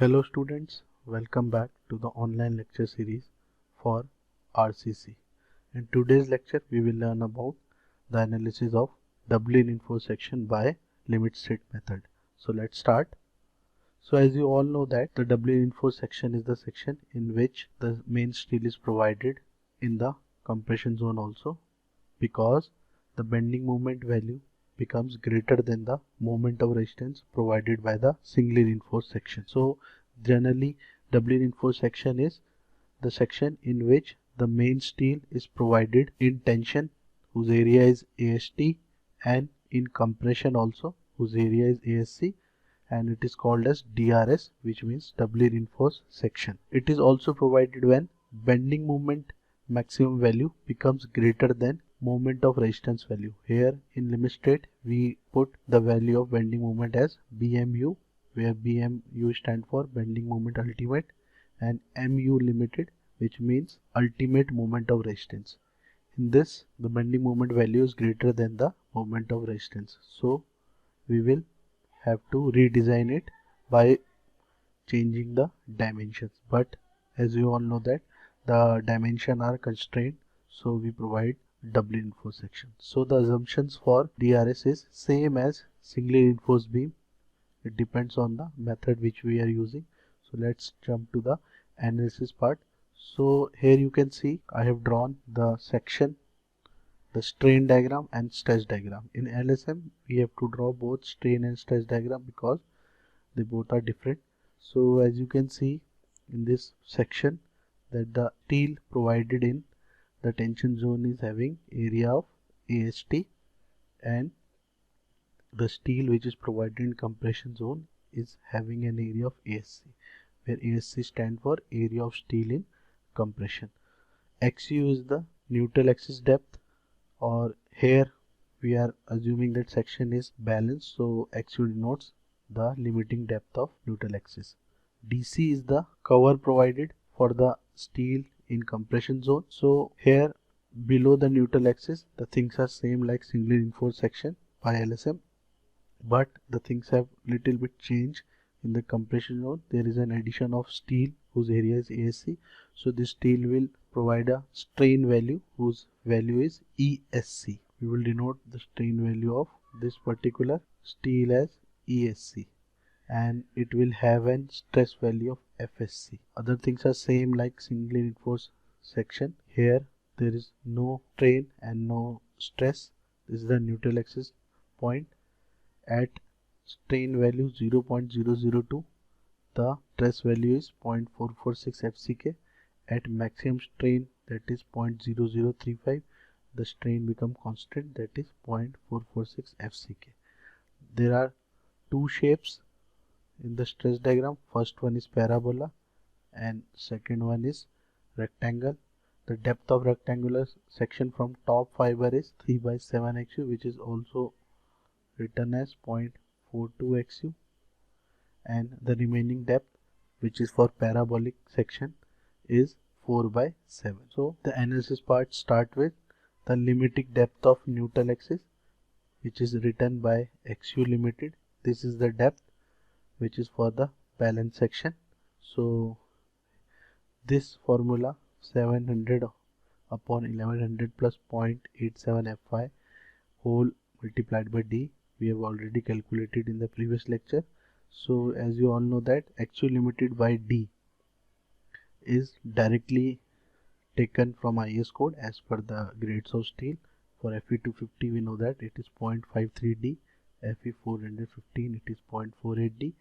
Hello students, welcome back to the online lecture series for RCC. In today's lecture, we will learn about the analysis of Dublin-Info section by limit state method. So let's start. So as you all know that the Dublin-Info section is the section in which the main steel is provided in the compression zone also, because the bending moment value becomes greater than the moment of resistance provided by the singly reinforced section. So generally doubly reinforced section is the section in which the main steel is provided in tension whose area is AST, and in compression also whose area is ASC, and it is called as DRS, which means doubly reinforced section. It is also provided when bending moment maximum value becomes greater than moment of resistance value. Here in limit state we put the value of bending moment as BMU, where BMU stand for bending moment ultimate, and MU limited, which means ultimate moment of resistance. In this, the bending moment value is greater than the moment of resistance, so we will have to redesign it by changing the dimensions. But as you all know that the dimension are constrained, so we provide doubly reinforced section. So the assumptions for DRS is same as singly reinforced beam. It depends on the method which we are using. So let's jump to the analysis part. So here you can see I have drawn the section, the strain diagram and stress diagram. In LSM we have to draw both strain and stress diagram because they both are different. So as you can see in this section that the steel provided in the tension zone is having area of AST, and the steel which is provided in compression zone is having an area of ASC, where ASC stand for area of steel in compression. XU is the neutral axis depth, or here we are assuming that section is balanced, so XU denotes the limiting depth of neutral axis. DC is the cover provided for the steel in compression zone. So here below the neutral axis the things are same like singly reinforced section by LSM, but the things have little bit changed. In the compression zone there is an addition of steel whose area is ASC, so this steel will provide a strain value whose value is ESC. We will denote the strain value of this particular steel as ESC, and it will have an stress value of FSC. Other things are same like singly reinforced section. Here there is no strain and no stress. This is the neutral axis point. At strain value 0.002, the stress value is 0.446 FCK. At maximum strain, that is 0.0035, the strain become constant, that is 0.446 FCK. There are two shapes in the stress diagram. First one is parabola and second one is rectangle. The depth of rectangular section from top fiber is 3/7 XU, which is also written as 0.42 XU, and the remaining depth, which is for parabolic section, is 4/7. So the analysis part start with the limiting depth of neutral axis, which is written by XU limited. This is the depth which is for the balance section. So this formula 700 upon 1100 plus 0.87 Fy whole multiplied by D we have already calculated in the previous lecture. So as you all know that XU limited by D is directly taken from IS code as per the grades of steel. For Fe250 we know that it is 0.53 D, Fe415 it is 0.48 D,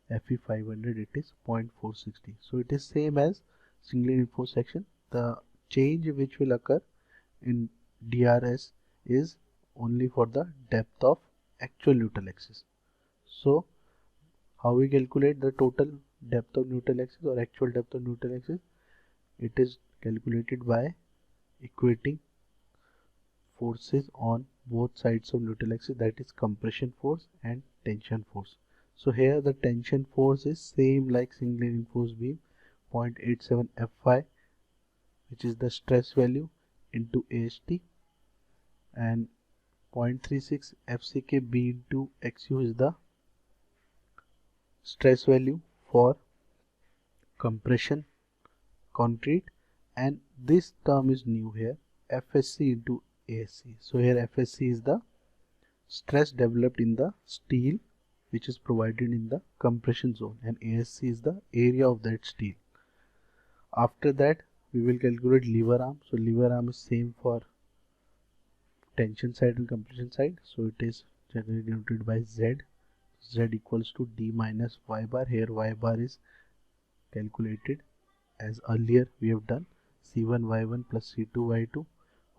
Fe500 it is 0.46 D. So it is same as singly reinforced section. The change which will occur in DRS is only for the depth of actual neutral axis. So how we calculate the total depth of neutral axis or actual depth of neutral axis? It is calculated by equating forces on both sides of neutral axis, that is compression force and tension force. So here the tension force is same like singly reinforced beam, 0.87 Fy, which is the stress value into AST, and 0.36 FCKB into XU is the stress value for compression concrete, and this term is new here, FSC into ASC. So here FSC is the stress developed in the steel which is provided in the compression zone, and ASC is the area of that steel. After that we will calculate lever arm. So lever arm is same for tension side and compression side. So it is generally denoted by Z. Z equals to D minus Y bar. Here Y bar is calculated as earlier we have done, C1 Y1 plus C2 Y2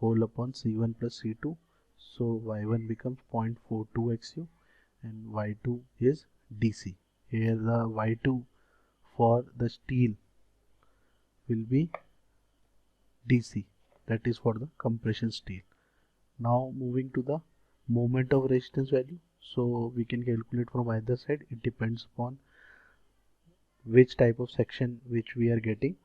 whole upon C1 plus C2. So Y1 becomes 0.42 XU and Y2 is DC. Here the Y2 for the steel will be DC, that is for the compression steel. Now moving to the moment of resistance value. So we can calculate from either side. It depends upon which type of section which we are getting.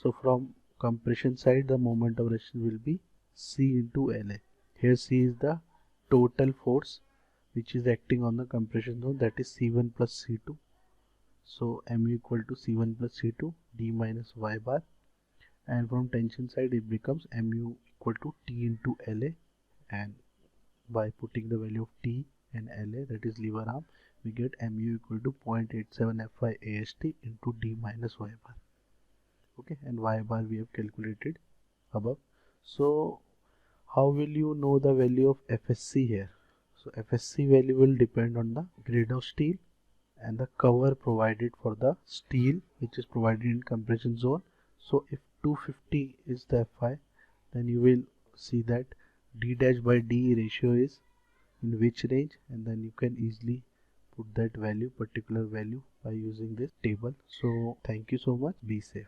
So from compression side the moment of resistance will be C into LA. Here C is the total force which is acting on the compression zone, that is C1 plus C2. So mu equal to C1 plus C2 D minus Y bar, and from tension side it becomes mu equal to T into LA, and by putting the value of T and LA, that is lever arm, we get mu equal to 0.87 Fi AST into D minus Y bar. Okay, and Y bar we have calculated above. So how will you know the value of FSC here? So FSC value will depend on the grade of steel and the cover provided for the steel which is provided in compression zone. So if 250 is the Fi, then you will see that D dash by D ratio is in which range, and then you can easily put that value, particular value, by using this table. So thank you so much. Be safe.